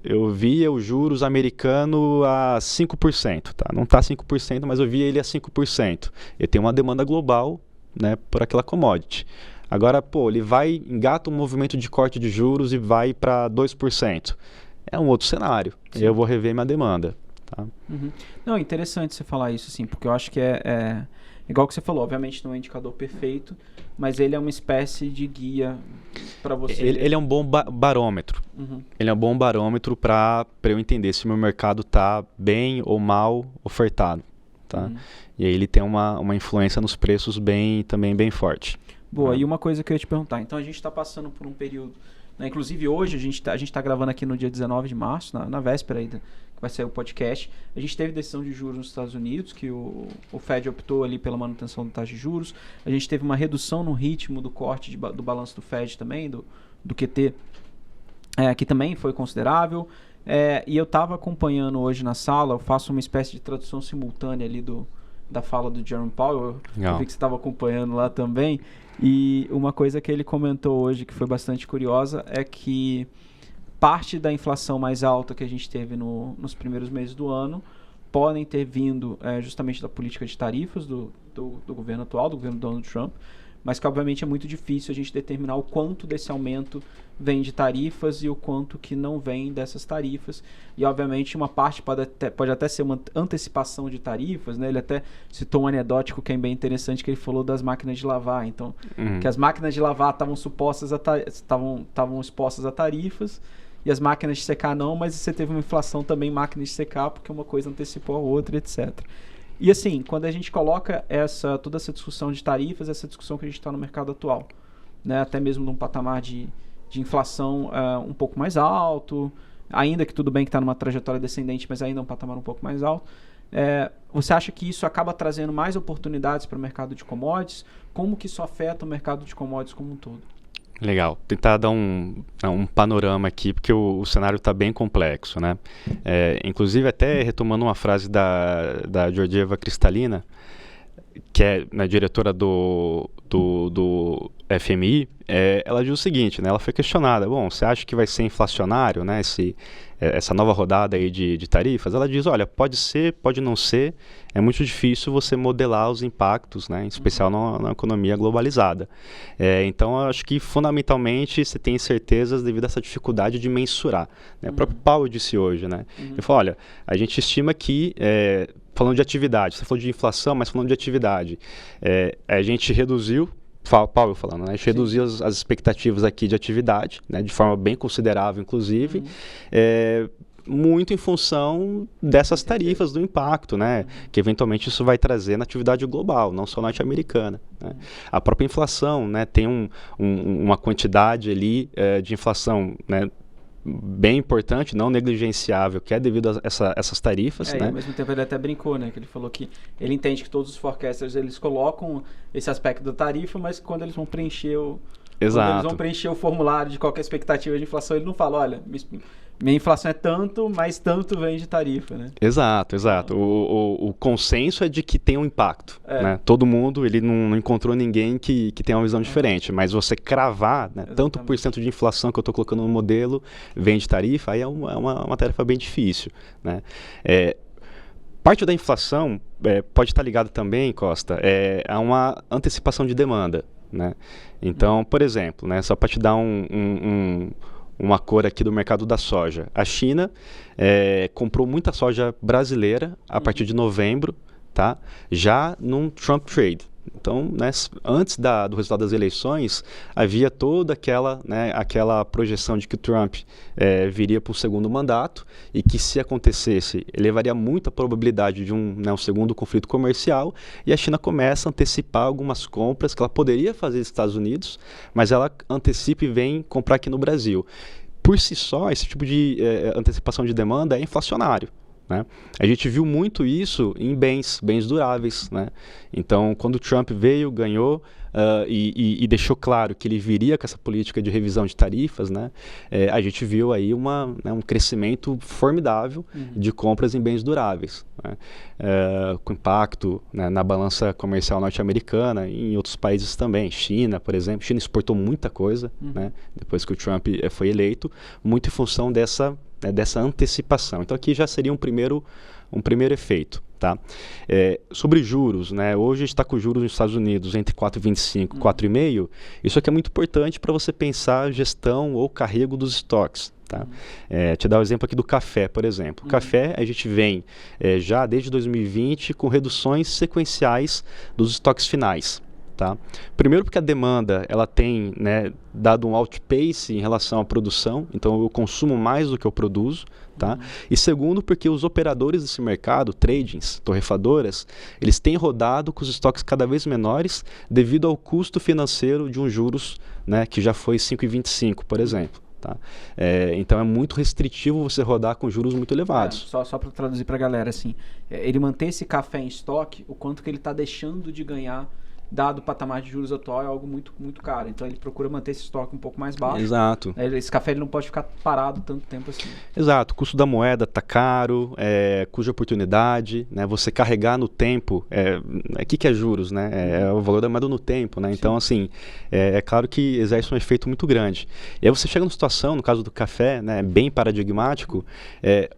eu via os juros americano a 5%. Tá? Não está 5%, mas eu via ele a 5%. Eu tenho uma demanda global, né, por aquela commodity. Agora, ele engata um movimento de corte de juros e vai para 2%. É um outro cenário. Sim. Eu vou rever minha demanda. Tá? Não, é interessante você falar isso, assim, porque eu acho que é igual que você falou, obviamente não é um indicador perfeito, mas ele é uma espécie de guia para você. Ele é um bom barômetro. Ele é um bom barômetro para eu entender se o meu mercado está bem ou mal ofertado. Tá? E aí ele tem uma influência nos preços também bem forte. Boa, e uma coisa que eu ia te perguntar, então a gente está passando por um período, né, inclusive hoje a gente tá gravando aqui no dia 19 de março, na véspera aí que vai sair o podcast, a gente teve decisão de juros nos Estados Unidos, que o Fed optou ali pela manutenção da taxa de juros, a gente teve uma redução no ritmo do corte do balanço do Fed também, do QT, que também foi considerável, e eu estava acompanhando hoje na sala, eu faço uma espécie de tradução simultânea ali da fala do Jerome Powell, eu vi que você estava acompanhando lá também. E uma coisa que ele comentou hoje que foi bastante curiosa é que parte da inflação mais alta que a gente teve nos primeiros meses do ano podem ter vindo justamente da política de tarifas do governo atual, do governo Donald Trump, mas que obviamente é muito difícil a gente determinar o quanto desse aumento vem de tarifas e o quanto que não vem dessas tarifas. E obviamente uma parte pode até ser uma antecipação de tarifas, né? Ele até citou um anedótico que é bem interessante, que ele falou das máquinas de lavar. Então, que as máquinas de lavar estavam expostas a tarifas e as máquinas de secar não, mas você teve uma inflação também em máquinas de secar porque uma coisa antecipou a outra, etc. E assim, quando a gente coloca toda essa discussão de tarifas, essa discussão que a gente está no mercado atual, né? Até mesmo num patamar de inflação um pouco mais alto, ainda que tudo bem que está numa trajetória descendente, mas ainda é um patamar um pouco mais alto, você acha que isso acaba trazendo mais oportunidades para o mercado de commodities? Como que isso afeta o mercado de commodities como um todo? Legal. Tentar dar um panorama aqui, porque o cenário está bem complexo, né? Inclusive, até retomando uma frase da Georgieva Kristalina, que é diretora do FMI, ela diz o seguinte, né? Ela foi questionada, você acha que vai ser inflacionário, né? Essa nova rodada aí de tarifas? Ela diz, olha, pode ser, pode não ser, é muito difícil você modelar os impactos, né? Em especial na economia globalizada. Então, eu acho que fundamentalmente você tem incertezas devido a essa dificuldade de mensurar. Né? O próprio Powell disse hoje, né? Ele falou, olha, a gente estima que falando de atividade, você falou de inflação, mas falando de atividade, a gente reduziu, Powell falando, né? A gente reduziu as expectativas aqui de atividade, né? De forma bem considerável, inclusive, muito em função dessas tarifas do impacto, né? Que eventualmente isso vai trazer na atividade global, não só norte-americana. Né? A própria inflação, né? Tem uma quantidade ali de inflação, né? Bem importante, não negligenciável, que é devido a essas tarifas. Né? E ao mesmo tempo ele até brincou, né? Que ele falou que ele entende que todos os forecasters eles colocam esse aspecto da tarifa, mas quando eles vão preencher o formulário de qualquer expectativa de inflação, ele não fala, olha, me minha inflação é tanto, mas tanto vem de tarifa, né? Exato, exato. O consenso é de que tem um impacto, né? Todo mundo, ele não encontrou ninguém que tenha uma visão diferente, mas você cravar, né, tanto por cento de inflação que eu estou colocando no modelo vem de tarifa, aí é uma tarefa bem difícil, né? Parte da inflação pode estar ligada também, Costa, a uma antecipação de demanda, né? Então, por exemplo, né, só para te dar uma cor aqui do mercado da soja. A China comprou muita soja brasileira a partir de novembro, tá? Já num Trump Trade. Então, né, antes do resultado das eleições, havia toda aquela projeção de que o Trump viria para o segundo mandato e que, se acontecesse, levaria muita probabilidade de um segundo conflito comercial, e a China começa a antecipar algumas compras que ela poderia fazer nos Estados Unidos, mas ela antecipa e vem comprar aqui no Brasil. Por si só, esse tipo de antecipação de demanda é inflacionário, né? A gente viu muito isso em bens duráveis, né? Então, quando o Trump veio, ganhou e deixou claro que ele viria com essa política de revisão de tarifas, né? A gente viu aí um crescimento formidável de compras em bens duráveis, né? Com impacto, né, na balança comercial norte-americana e em outros países também. China, por exemplo. China exportou muita coisa, né, depois que o Trump foi eleito, muito em função dessa antecipação. Então aqui já seria um primeiro efeito, tá? Sobre juros, né? Hoje a gente está com juros nos Estados Unidos entre 4,25 e 4,5. Isso aqui é muito importante para você pensar gestão ou carrego dos estoques, tá? Te dar o exemplo aqui do café, por exemplo. Café, a gente vem já desde 2020 com reduções sequenciais dos estoques finais. Tá? Primeiro porque a demanda ela tem, né, dado um outpace em relação à produção, então eu consumo mais do que eu produzo, tá? E segundo porque os operadores desse mercado, tradings, torrefadoras, eles têm rodado com os estoques cada vez menores devido ao custo financeiro de um juros, né, que já foi 5,25, por exemplo. Tá? Então é muito restritivo você rodar com juros muito elevados. Só para traduzir para a galera, assim, ele manter esse café em estoque, o quanto que ele está deixando de ganhar dado o patamar de juros atual é algo muito, muito caro. Então ele procura manter esse estoque um pouco mais baixo. Exato. Esse café ele não pode ficar parado tanto tempo assim. Exato. O custo da moeda está caro, cuja oportunidade, né? Você carregar no tempo, que é juros, né? É o valor da moeda no tempo, né? Sim. Então, assim, é claro que exerce um efeito muito grande. E aí você chega numa situação, no caso do café, né, bem paradigmático,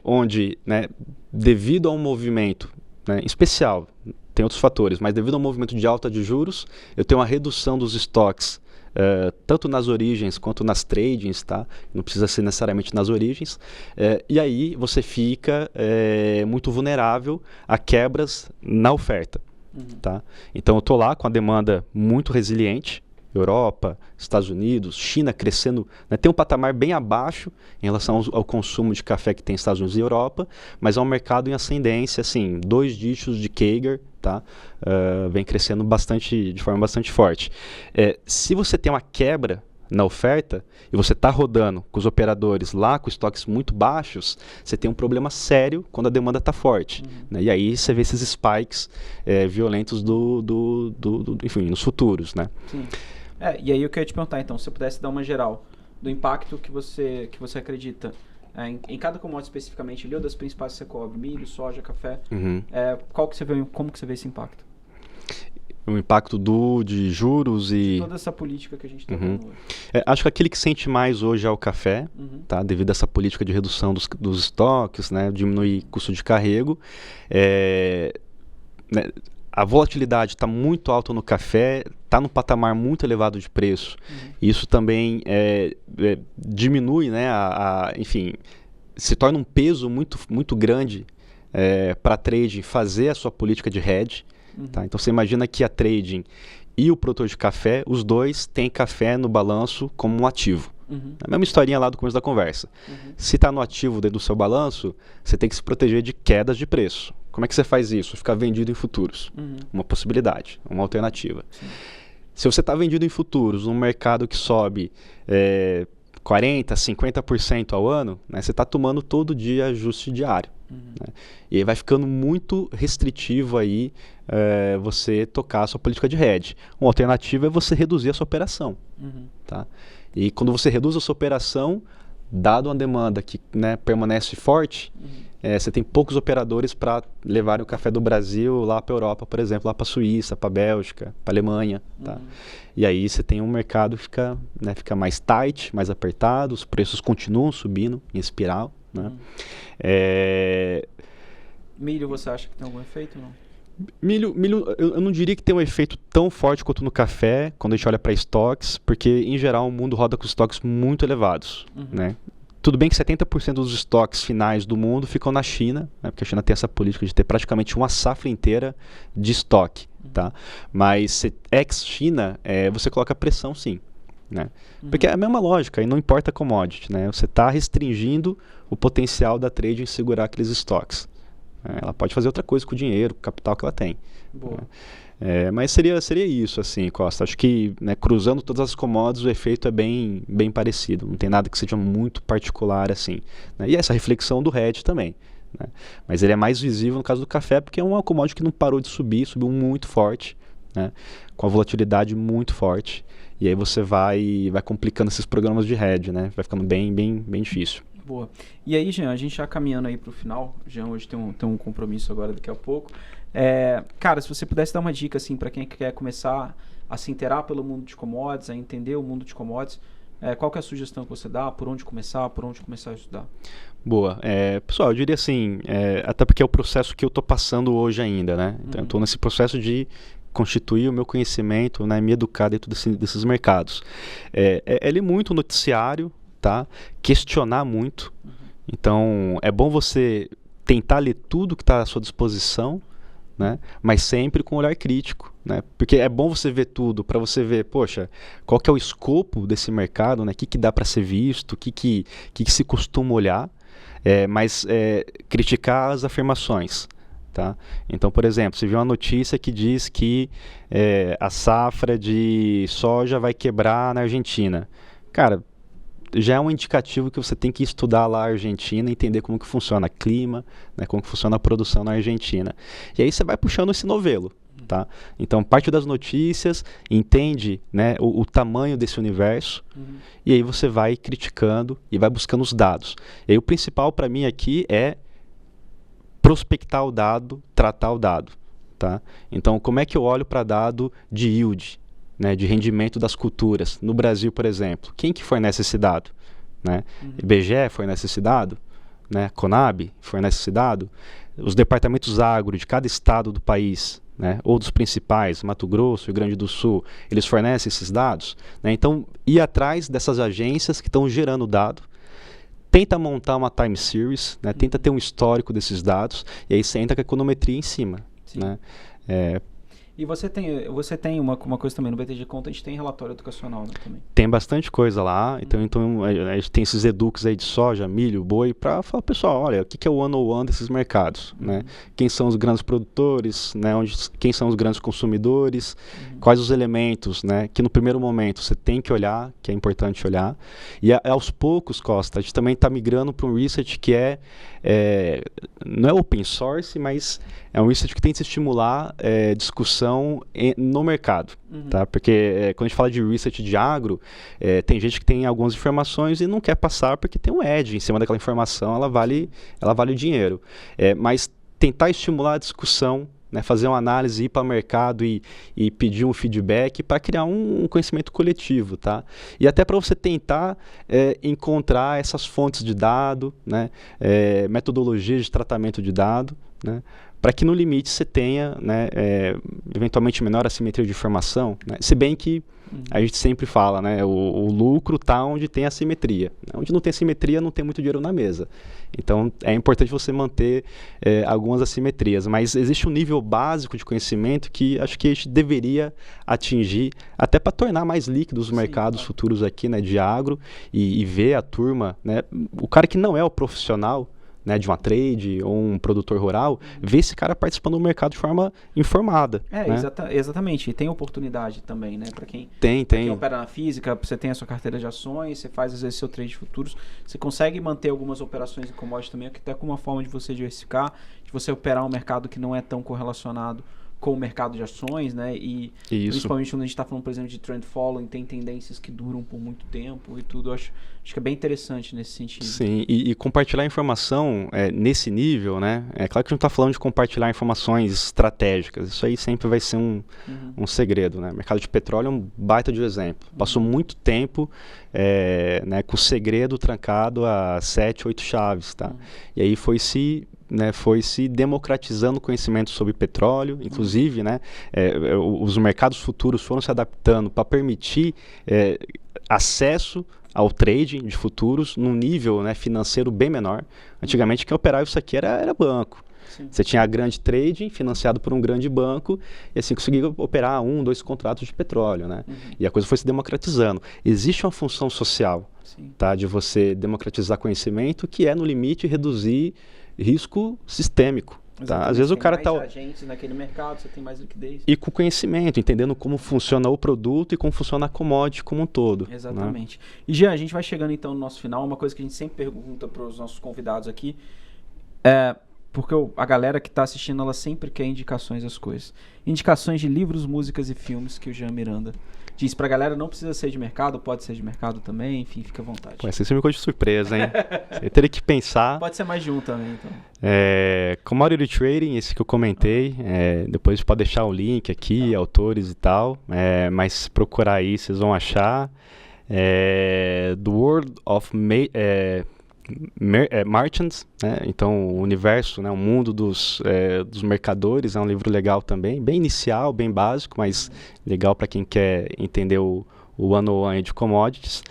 onde, né, devido a um movimento, né, especial, tem outros fatores, mas devido ao movimento de alta de juros, eu tenho uma redução dos estoques, tanto nas origens quanto nas tradings, tá? Não precisa ser necessariamente nas origens, e aí você fica muito vulnerável a quebras na oferta. Tá? Então eu estou lá com a demanda muito resiliente, Europa, Estados Unidos, China crescendo, né, tem um patamar bem abaixo em relação ao consumo de café que tem Estados Unidos e Europa, mas é um mercado em ascendência, assim, 2 dígitos de CAGR, tá? Vem crescendo de forma bastante forte. Se você tem uma quebra na oferta e você está rodando com os operadores lá com estoques muito baixos, você tem um problema sério quando a demanda está forte, né? E aí você vê esses spikes violentos enfim, nos futuros, né? Sim. E aí eu queria te perguntar, então, se você pudesse dar uma geral do impacto que você acredita em cada commodity especificamente ali, ou das principais que você cobre, milho, soja, café, como que você vê esse impacto? O impacto de juros e... toda essa política que a gente está vendo hoje. Acho que aquele que sente mais hoje é o café, tá? Devido a essa política de redução dos estoques, né? Diminuir custo de carrego. Né? A volatilidade está muito alta no café, está num patamar muito elevado de preço. Isso também diminui, né, enfim, se torna um peso muito, muito grande para a trading fazer a sua política de hedge. Tá? Então você imagina que a trading e o produtor de café, os dois têm café no balanço como um ativo. A mesma historinha lá do começo da conversa. Se está no ativo dentro do seu balanço, você tem que se proteger de quedas de preço. Como é que você faz isso? Ficar vendido em futuros. Uma possibilidade, uma alternativa. Sim. Se você está vendido em futuros num mercado que sobe 40%, 50% ao ano, né, você está tomando todo dia ajuste diário. Né? E aí vai ficando muito restritivo aí você tocar a sua política de hedge. Uma alternativa é você reduzir a sua operação. Tá? E quando você reduz a sua operação, dado uma demanda que, né, permanece forte, você tem poucos operadores para levar o café do Brasil lá para a Europa, por exemplo, lá para a Suíça, para a Bélgica, para a Alemanha. Tá? E aí você tem um mercado que fica, né, fica mais tight, mais apertado, os preços continuam subindo em espiral. Né? Milho, você acha que tem algum efeito ou não? Milho, eu não diria que tem um efeito tão forte quanto no café, quando a gente olha para estoques, porque em geral o mundo roda com estoques muito elevados. Né? Tudo bem que 70% dos estoques finais do mundo ficam na China, né, porque a China tem essa política de ter praticamente uma safra inteira de estoque. Tá? Mas ex-China, você coloca pressão sim. Né? Porque é a mesma lógica, e não importa a commodity. Né? Você está restringindo o potencial da trade em segurar aqueles estoques. Ela pode fazer outra coisa com o dinheiro, com o capital que ela tem. Boa. Mas seria isso, assim, Costa. Acho que, né, cruzando todas as commodities, o efeito é bem parecido. Não tem nada que seja muito particular, assim. Né? E essa reflexão do hedge também. Né? Mas ele é mais visível no caso do café, porque é uma commodity que não parou de subir, subiu muito forte, né? Com a volatilidade muito forte. E aí você vai complicando esses programas de hedge, né? Vai ficando bem difícil. Boa. E aí, Jean, a gente já caminhando aí para o final. Jean hoje tem um compromisso agora daqui a pouco. Cara, se você pudesse dar uma dica assim para quem quer começar a se inteirar pelo mundo de commodities, a entender o mundo de commodities, qual que é a sugestão que você dá? Por onde começar a estudar? Boa. Pessoal, eu diria assim, até porque é o processo que eu estou passando hoje ainda, né? Então, eu estou nesse processo de constituir o meu conhecimento, né, me educar dentro desses mercados. É ler muito noticiário, tá? Questionar muito. Então, é bom você tentar ler tudo que está à sua disposição, né? Mas sempre com um olhar crítico, né? Porque é bom você ver tudo para você ver, poxa, qual que é o escopo desse mercado, né? O que dá para ser visto, o que se costuma olhar, mas criticar as afirmações. Tá? Então, por exemplo, você viu uma notícia que diz que a safra de soja vai quebrar na Argentina. Cara, já é um indicativo que você tem que estudar lá a Argentina, entender como que funciona o clima, né, como que funciona a produção na Argentina. E aí você vai puxando esse novelo. Tá? Então, parte das notícias, entende, né, o tamanho desse universo, e aí você vai criticando e vai buscando os dados. E aí o principal para mim aqui é prospectar o dado, tratar o dado. Tá? Então, como é que eu olho para dado de yield? Né, de rendimento das culturas. No Brasil, por exemplo, quem que fornece esse dado? Né? IBGE fornece esse dado? Né? Conab fornece esse dado? Os departamentos agro de cada estado do país, né, ou dos principais, Mato Grosso, Rio Grande do Sul, eles fornecem esses dados? Né? Então, ir atrás dessas agências que estão gerando dado, tenta montar uma time series, né, tenta ter um histórico desses dados, e aí você entra com a econometria em cima. Né? E você tem uma coisa também, no BTG Conta a gente tem relatório educacional, né, também. Tem bastante coisa lá, então a gente tem esses edux aí de soja, milho, boi, para falar, pessoal, olha, o que é o one-on-one desses mercados, né? Quem são os grandes produtores, né? Quem são os grandes consumidores, quais os elementos, né? Que no primeiro momento você tem que olhar, que é importante olhar, e aos poucos, Costa, a gente também está migrando para um research que não é open source, mas é um research que tem que estimular discussão no mercado, tá? Porque quando a gente fala de research de agro, tem gente que tem algumas informações e não quer passar porque tem um edge em cima daquela informação, ela vale o dinheiro. Mas tentar estimular a discussão, né, fazer uma análise, ir para o mercado e pedir um feedback para criar um conhecimento coletivo, tá? E até para você tentar encontrar essas fontes de dado, né, metodologias de tratamento de dado, né, para que no limite você tenha, né, eventualmente menor assimetria de informação, né? Se bem que a gente sempre fala, né, o lucro está onde tem assimetria. Onde não tem assimetria, não tem muito dinheiro na mesa. Então, é importante você manter algumas assimetrias. Mas existe um nível básico de conhecimento que acho que a gente deveria atingir, até para tornar mais líquidos os mercados futuros aqui, né, de agro, e ver a turma, né, o cara que não é o profissional, né, de uma trade ou um produtor rural, ver esse cara participando do mercado de forma informada. Né? Exatamente. E tem oportunidade também, né? Para quem opera na física, você tem a sua carteira de ações, você faz às vezes seu trade de futuros, você consegue manter algumas operações em commodities também, que até como uma forma de você diversificar, de você operar um mercado que não é tão correlacionado com o mercado de ações, né? E principalmente quando a gente está falando, por exemplo, de trend following, tem tendências que duram por muito tempo e tudo. Acho que é bem interessante nesse sentido. Sim, e compartilhar informação nesse nível, né? É claro que a gente não está falando de compartilhar informações estratégicas. Isso aí sempre vai ser um segredo, né? O mercado de petróleo é um baita de exemplo. Passou muito tempo né, com o segredo trancado a 7, 8 chaves, tá? E aí foi se democratizando o conhecimento sobre petróleo, inclusive, né, os mercados futuros foram se adaptando para permitir acesso ao trading de futuros num nível, né, financeiro bem menor. Antigamente, quem operava isso aqui era banco. Sim. Você tinha a grande trading financiado por um grande banco e assim conseguia operar 1, 2 contratos de petróleo, né? E a coisa foi se democratizando. Existe uma função social, tá, de você democratizar conhecimento, que é, no limite, reduzir risco sistêmico. Tá? Às vezes o cara tem mais agentes naquele mercado, você tem mais liquidez. E com conhecimento, entendendo como funciona o produto e como funciona a commodity como um todo. Exatamente. Né? E Jean, a gente vai chegando então no nosso final. Uma coisa que a gente sempre pergunta para os nossos convidados aqui porque a galera que está assistindo, ela sempre quer indicações das coisas. Indicações de livros, músicas e filmes que o Jean Miranda diz pra galera, não precisa ser de mercado, pode ser de mercado também, enfim, fica à vontade. Pô, você me ficou de surpresa, hein? Você teria que pensar. Pode ser mais de um também, então. Commodity Trading, esse que eu comentei, depois pode deixar o link aqui, autores e tal, mas procurar aí, vocês vão achar. The World of Merchants, né? Então o universo, né? O mundo dos mercadores, é um livro legal também, bem inicial, bem básico, mas legal para quem quer entender o 101 de commodities.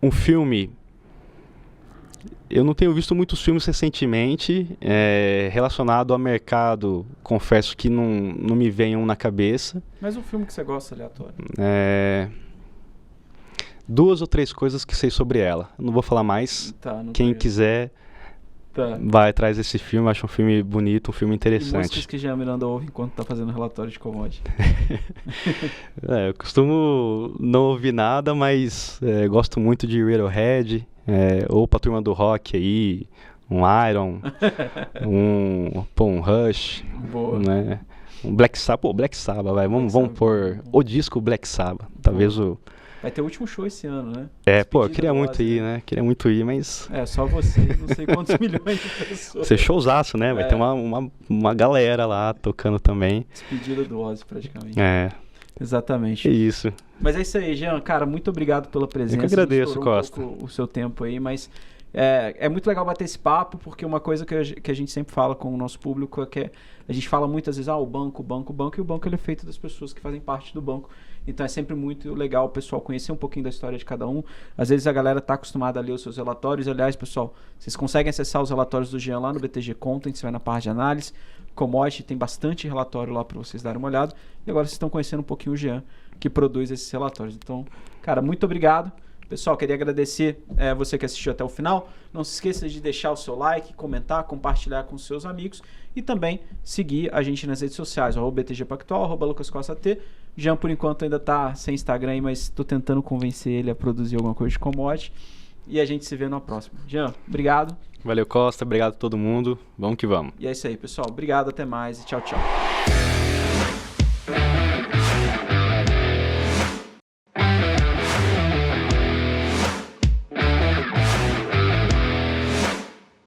Um filme, eu não tenho visto muitos filmes recentemente relacionado ao mercado, confesso que não me venham na cabeça. Mas um filme que você gosta, aleatório? 2 ou 3 coisas que sei sobre ela. Não vou falar mais. Quem quiser vai atrás desse filme. Acho um filme bonito, um filme interessante. E músicas que Jean Miranda ouve enquanto está fazendo relatório de commodity? Eu costumo não ouvir nada, mas gosto muito de Radiohead, ou pra turma do rock aí, um Iron, um Rush. Boa. Né? Um Black Sabbath. Black Sabbath, vai. Vamos pôr o disco Black Sabbath. Talvez Vai ter o último show esse ano, né? Eu queria muito ir, né? Queria muito ir, mas... só você, não sei quantos milhões de pessoas. Vai ser showzaço, né? Vai ter uma galera lá tocando também. Despedida do Ozzy, praticamente. Exatamente. É isso. Mas é isso aí, Jean. Cara, muito obrigado pela presença. Eu que agradeço, Costa. Um pouco o seu tempo aí, mas... É muito legal bater esse papo, porque uma coisa que a gente sempre fala com o nosso público é que a gente fala muitas vezes, o banco, e o banco ele é feito das pessoas que fazem parte do banco. Então é sempre muito legal o pessoal conhecer um pouquinho da história de cada um. Às vezes a galera está acostumada a ler os seus relatórios. Aliás, pessoal, vocês conseguem acessar os relatórios do Jean lá no BTG Content, você vai na parte de análise. Commodity tem bastante relatório lá para vocês darem uma olhada. E agora vocês estão conhecendo um pouquinho o Jean, que produz esses relatórios. Então, cara, muito obrigado. Pessoal, queria agradecer você que assistiu até o final. Não se esqueça de deixar o seu like, comentar, compartilhar com seus amigos e também seguir a gente nas redes sociais, @BTG Pactual, @LucasCostaT. Jean, por enquanto, ainda está sem Instagram aí, mas estou tentando convencer ele a produzir alguma coisa de commodity. E a gente se vê na próxima. Jean, obrigado. Valeu, Costa. Obrigado a todo mundo. Vamos que vamos. E é isso aí, pessoal. Obrigado, até mais e tchau, tchau.